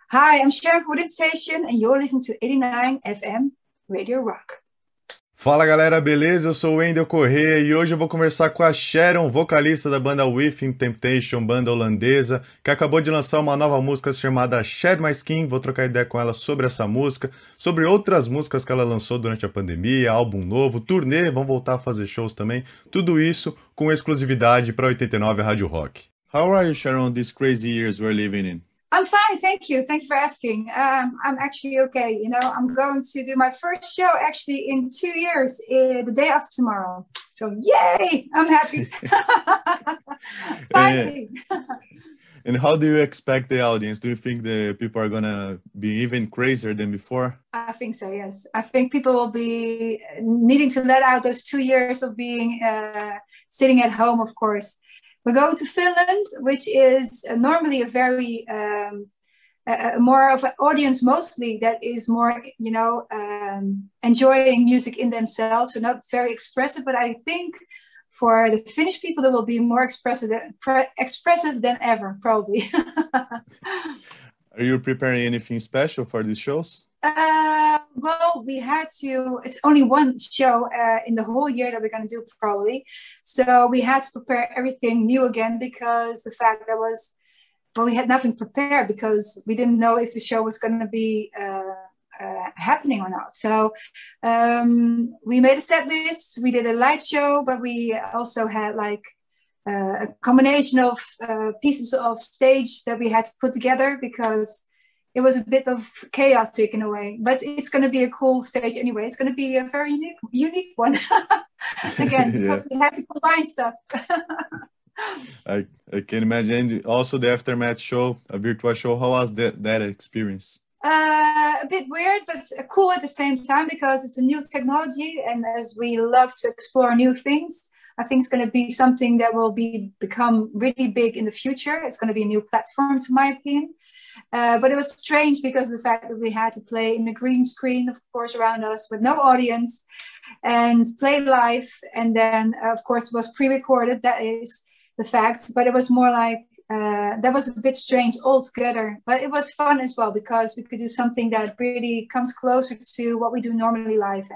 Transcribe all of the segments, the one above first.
Hi, I'm Sharon from the station, and you're listening to 89 FM Radio Rock. Fala galera, beleza? Eu sou o Wendell Correia e hoje eu vou conversar com a Sharon, vocalista da banda Within Temptation, banda holandesa, que acabou de lançar uma nova música chamada Shed My Skin. Vou trocar ideia com ela sobre essa música, sobre outras músicas que ela lançou durante a pandemia, álbum novo, turnê, vão voltar a fazer shows também. Tudo isso com exclusividade para 89 Rádio Rock. How are you, Sharon, these crazy years we're living in? I'm fine, thank you. Thank you for asking. I'm actually okay. I'm going to do my first show actually in 2 years, the day after tomorrow. So yay! I'm happy. Finally. And how do you expect the audience? Do you think the people are gonna be even crazier than before? I think so, yes. I think people will be needing to let out those 2 years of being sitting at home, of course. We're going to Finland, which is normally a very more of an audience mostly that is more, enjoying music in themselves, so not very expressive. But I think for the Finnish people, they will be more expressive than ever, probably. Are you preparing anything special for these shows? Well, we had to, it's only one show in the whole year that we're going to do probably. So we had to prepare everything new again because the fact that we had nothing prepared because we didn't know if the show was going to be happening or not. So we made a set list, we did a light show, but we also had like a combination of pieces of stage that we had to put together because it was a bit of chaotic in a way, but it's going to be a cool stage anyway. It's going to be a very unique one. Again, because we had to combine stuff. I can imagine. Also, the aftermath show, a virtual show. How was that experience? A bit weird, but cool at the same time because it's a new technology, and as we love to explore new things, I think it's going to be something that will become really big in the future. It's going to be a new platform, to my opinion. But it was strange because of the fact that we had to play in a green screen, of course, around us with no audience and play live. And then, of course, it was pre-recorded. That is the fact. But it was more like that was a bit strange altogether. But it was fun as well because we could do something that really comes closer to what we do normally live.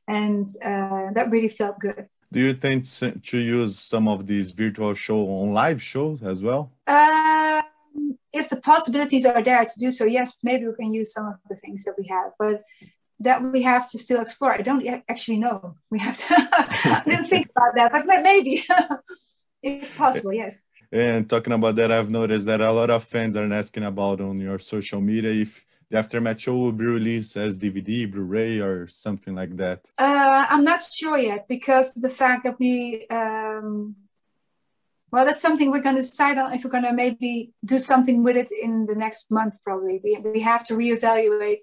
And that really felt good. Do you tend to use some of these virtual shows on live shows as well? If the possibilities are there to do so, yes, maybe we can use some of the things that we have, but that we have to still explore. I don't actually know. We have to. I didn't think about that, but maybe, if possible, yes. And talking about that, I've noticed that a lot of fans are asking about on your social media if the aftermath show will be released as DVD, Blu-ray, or something like that. I'm not sure yet because the fact that we. Well, that's something we're going to decide on if we're going to maybe do something with it in the next month, probably. We have to reevaluate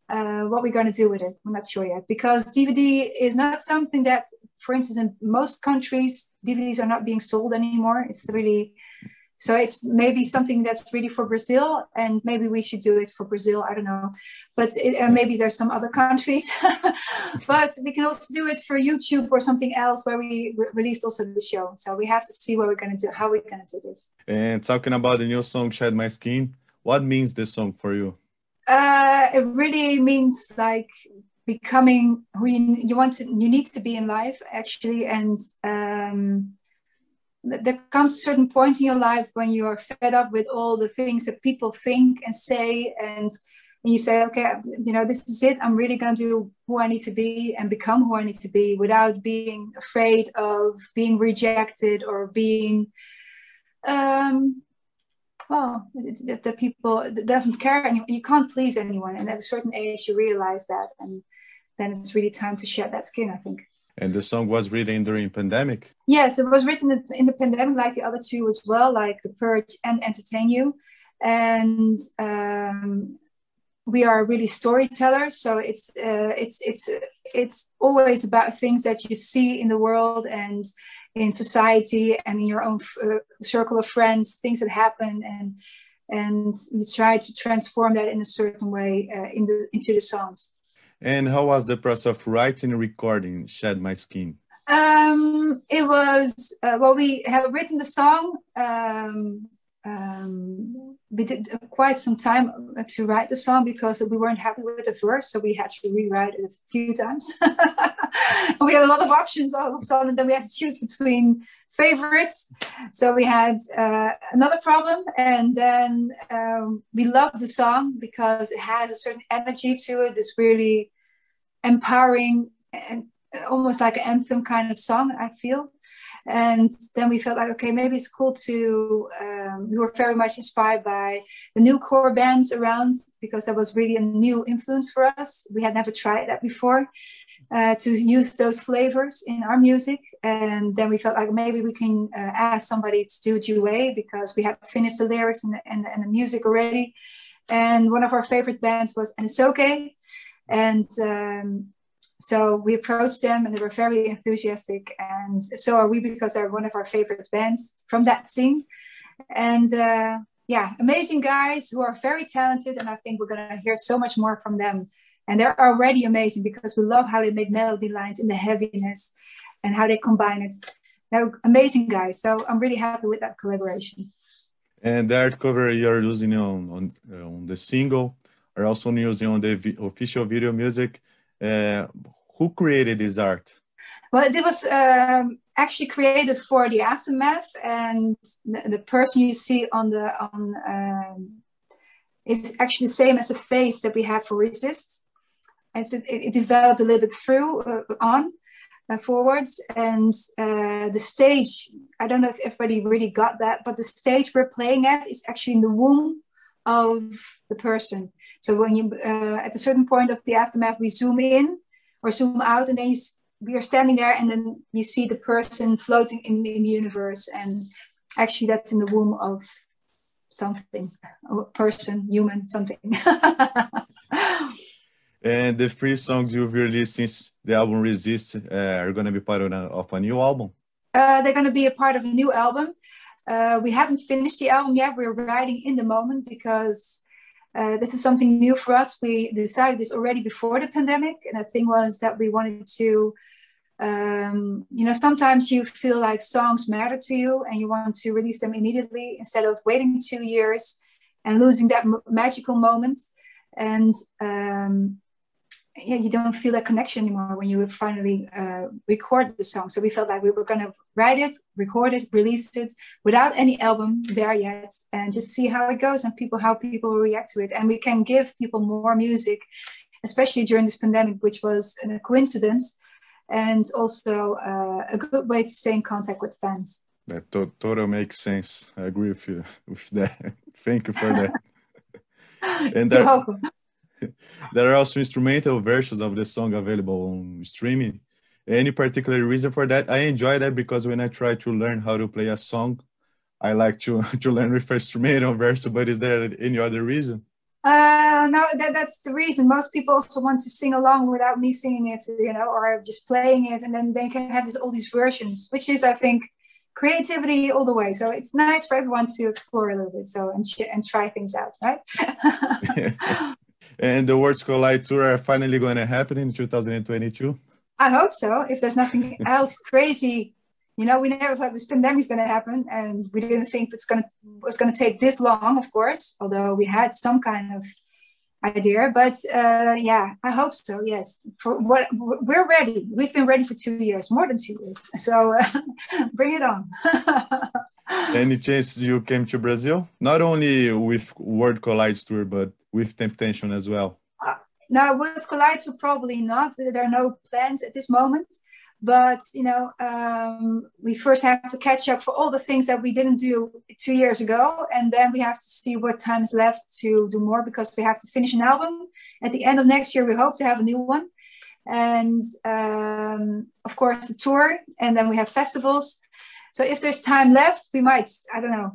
what we're going to do with it. I'm not sure yet because DVD is not something that, for instance, in most countries, DVDs are not being sold anymore. So it's maybe something that's really for Brazil, and maybe we should do it for Brazil. I don't know, but maybe there's some other countries. But we can also do it for YouTube or something else where we released also the show. So we have to see what we're going to do, how we're going to do this. And talking about the new song "Shed My Skin," what means this song for you? It really means like becoming who you need to be in life, actually, and. There comes a certain point in your life when you are fed up with all the things that people think and say, and you say, okay, this is it. I'm really going to do who I need to be and become who I need to be without being afraid of being rejected or being, the people that doesn't care anymore. You can't please anyone. And at a certain age, you realize that. And then it's really time to shed that skin, I think. And the song was written during pandemic? Yes, it was written in the pandemic, like the other two as well, like The Purge and Entertain You. And we are really storytellers, so it's always about things that you see in the world and in society and in your own circle of friends, things that happen, and you try to transform that in a certain way into the songs. And how was the process of writing and recording Shed My Skin? It was, we have written the song we did quite some time to write the song because we weren't happy with the verse, so we had to rewrite it a few times. We had a lot of options all of a sudden, and then we had to choose between favorites. So we had another problem, and then we loved the song because it has a certain energy to it. It's really empowering and almost like an anthem kind of song, I feel. And then we felt like, okay, maybe it's cool to, we were very much inspired by the new core bands around because that was really a new influence for us. We had never tried that before, to use those flavors in our music. And then we felt like maybe we can ask somebody to do duet because we had finished the lyrics and the music already. And one of our favorite bands was Annisokay. And so we approached them and they were very enthusiastic, and so are we because they're one of our favorite bands from that scene. And yeah, amazing guys who are very talented, and I think we're going to hear so much more from them. And they're already amazing because we love how they make melody lines in the heaviness and how they combine it. They're amazing guys, so I'm really happy with that collaboration. And the art cover you're using on the single are also using on the official video music. Who created this art? Well, it was actually created for the Aftermath, and the person you see on is actually the same as the face that we have for Resist. And so it developed a little bit through forwards, and the stage, I don't know if everybody really got that, but the stage we're playing at is actually in the womb of the person. So when you at a certain point of the Aftermath, we zoom in or zoom out, and then we are standing there, and then you see the person floating in the universe, and actually that's in the womb of something, a person, human, something. And the 3 songs you've released since the album Resist are going to be part of a new album? They're going to be a part of a new album. We haven't finished the album yet. We're writing in the moment because this is something new for us. We decided this already before the pandemic. And the thing was that we wanted to, sometimes you feel like songs matter to you and you want to release them immediately instead of waiting 2 years and losing that magical moment. And you don't feel that connection anymore when you finally record the song. So we felt like we were going to write it, record it, release it without any album there yet, and just see how it goes and how people react to it. And we can give people more music, especially during this pandemic, which was a coincidence, and also a good way to stay in contact with fans. That totally makes sense. I agree with you with that. Thank you for that. And You're welcome. There are also instrumental versions of the song available on streaming. Any particular reason for that? I enjoy that because when I try to learn how to play a song, I like to learn with instrumental version, but is there any other reason? No, that's the reason. Most people also want to sing along without me singing it, or just playing it, and then they can have all these versions, which is, I think, creativity all the way. So it's nice for everyone to explore a little bit, and try things out, right? And the Worlds Collide tour are finally going to happen in 2022? I hope so. If there's nothing else crazy, we never thought this pandemic is going to happen, and we didn't think it was going to take this long, of course, although we had some kind of idea. But yeah, I hope so. Yes, we're ready. We've been ready for 2 years, more than 2 years. So bring it on. Any chance you came to Brazil? Not only with World Collides tour, but with Temptation as well? Now, World Collides tour probably not. There are no plans at this moment. But, we first have to catch up for all the things that we didn't do 2 years ago. And then we have to see what time is left to do more, because we have to finish an album. At the end of next year, we hope to have a new one. And, of course, the tour. And then we have festivals. So if there's time left, we might. I don't know.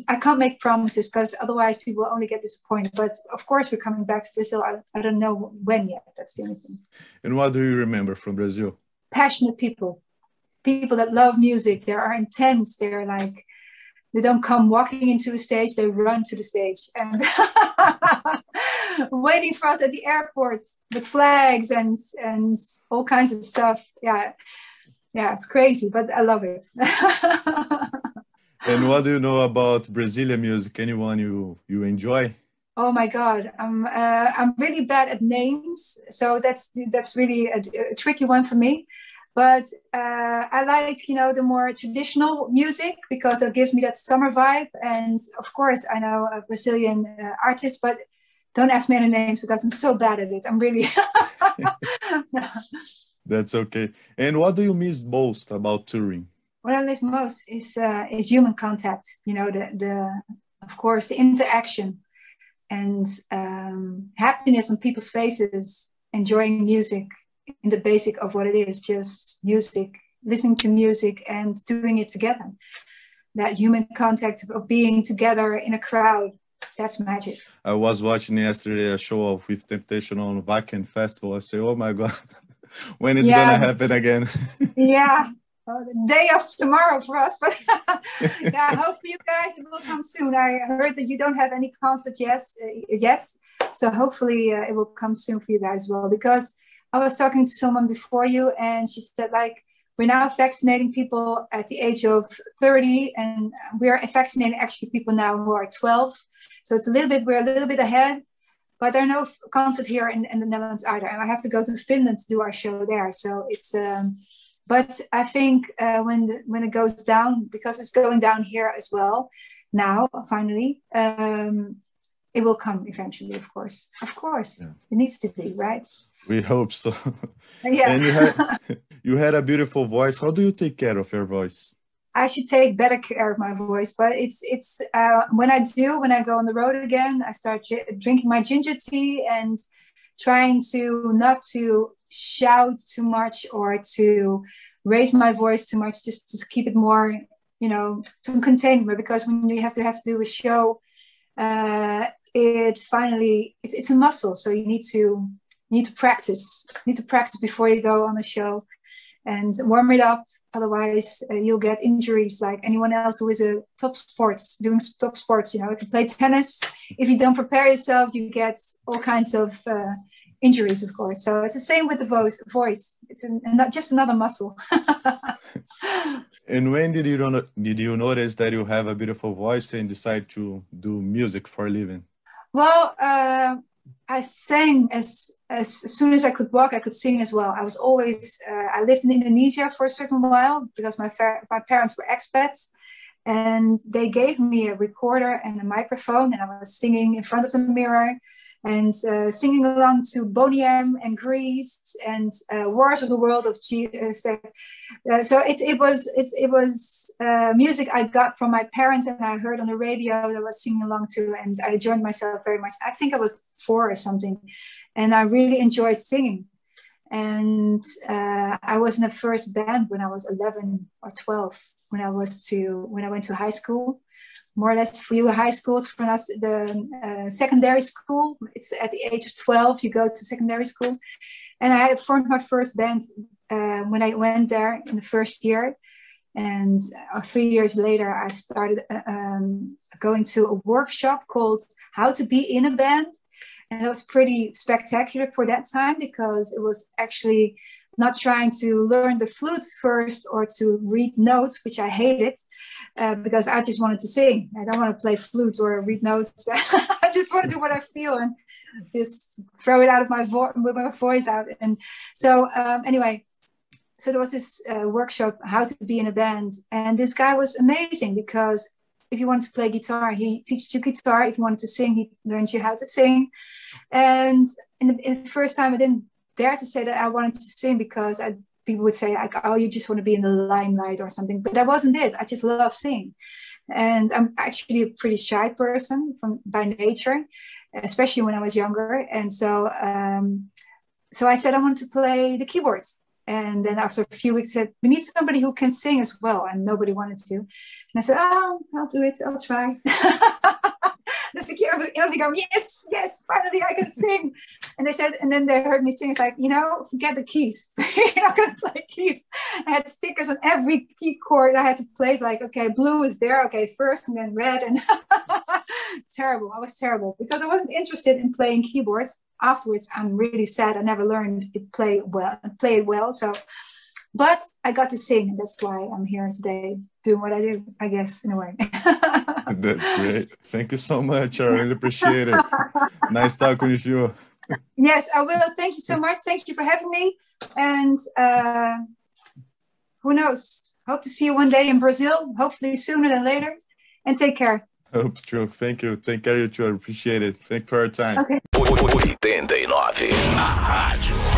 I can't make promises because otherwise people will only get disappointed. But of course, we're coming back to Brazil. I don't know when yet. That's the only thing. And what do you remember from Brazil? Passionate people that love music. They are intense. They're like, they don't come walking into a stage. They run to the stage and waiting for us at the airports with flags and all kinds of stuff. Yeah, it's crazy, but I love it. And what do you know about Brazilian music? Anyone you enjoy? Oh my God, I'm really bad at names, so that's really a tricky one for me. But I like, the more traditional music because it gives me that summer vibe. And of course, I know a Brazilian artist, but don't ask me any names because I'm so bad at it. I'm really. That's okay. And what do you miss most about touring? What I miss most is human contact. The of course the interaction and happiness on people's faces, enjoying music in the basic of what it is, just music, listening to music and doing it together. That human contact of being together in a crowd, that's magic. I was watching yesterday a show of With Temptation on Wacken Festival. I say, oh my God, when it's gonna Yeah, happen again? yeah. Well, the day of tomorrow for us, but yeah, I hope for you guys it will come soon. I heard that you don't have any concert yet, so hopefully it will come soon for you guys as well. Because I was talking to someone before you, and she said like we're now vaccinating people at the age of 30, and we're vaccinating actually people now who are 12. So we're a little bit ahead. But there are no concert here in the Netherlands either, and I have to go to Finland to do our show there. So it's. But I think when it goes down, because it's going down here as well now, finally, it will come eventually, of course. Of course, yeah. It needs to be, right? We hope so. Yeah. And you had a beautiful voice. How do you take care of your voice? I should take better care of my voice, but it's when I go on the road again, I start drinking my ginger tea and trying to not to shout too much or to raise my voice too much, just to keep it more, to contain me. Because when you have to do a show, it's a muscle, so you need to practice. You need to practice before you go on a show and warm it up. Otherwise, you'll get injuries like anyone else who is doing top sports. If you play tennis, if you don't prepare yourself, you get all kinds of injuries, of course. So it's the same with the voice. It's not just another muscle. And when did you notice that you have a beautiful voice and decide to do music for a living? Well, I sang as soon as I could walk. I could sing as well. I was always. I lived in Indonesia for a certain while because my parents were expats, and they gave me a recorder and a microphone, and I was singing in front of the mirror and singing along to Boney M and Grease and Wars of the World of so it was music I got from my parents and I heard on the radio that I was singing along to, and I enjoyed myself very much. I think I was 4 or something, and I really enjoyed singing. And I was in the first band when I was 11 or 12 when I went to high school. More or less for you, high schools for us, the secondary school. It's at the age of 12, you go to secondary school. And I formed my first band when I went there in the first year. And 3 years later, I started going to a workshop called How to Be in a Band. And that was pretty spectacular for that time because it was actually not trying to learn the flute first or to read notes, which I hated because I just wanted to sing. I don't want to play flute or read notes. I just want to do what I feel and just throw it out of with my voice out. And so anyway, so there was this workshop, How to Be in a Band. And this guy was amazing because if you wanted to play guitar, he teaches you guitar. If you wanted to sing, he learned you how to sing. And in the first time, I didn't dare to say that I wanted to sing because people would say like, oh, you just want to be in the limelight or something. But that wasn't it. I just love singing. And I'm actually a pretty shy person by nature, especially when I was younger. And so I said I wanted to play the keyboards. And then after a few weeks, said, we need somebody who can sing as well. And nobody wanted to. And I said, oh, I'll do it. I'll try. The security was going, yes, finally I can sing. And then they heard me sing. It's like, forget the keys. You're not going to play keys. I had stickers on every key chord I had to play. It's like, okay, blue is there. Okay, first and then red. And terrible. I was terrible because I wasn't interested in playing keyboards. Afterwards, I'm really sad. I never learned to play it well. So, but I got to sing. And that's why I'm here today doing what I do, I guess, in a way. That's great. Thank you so much. I really appreciate it. Nice talking with you. Yes, I will. Thank you so much. Thank you for having me. And who knows? Hope to see you one day in Brazil, hopefully sooner than later. And take care. Hope true. Thank you. Take care of you too. I appreciate it. Thank you for your time. Okay. 89 na rádio.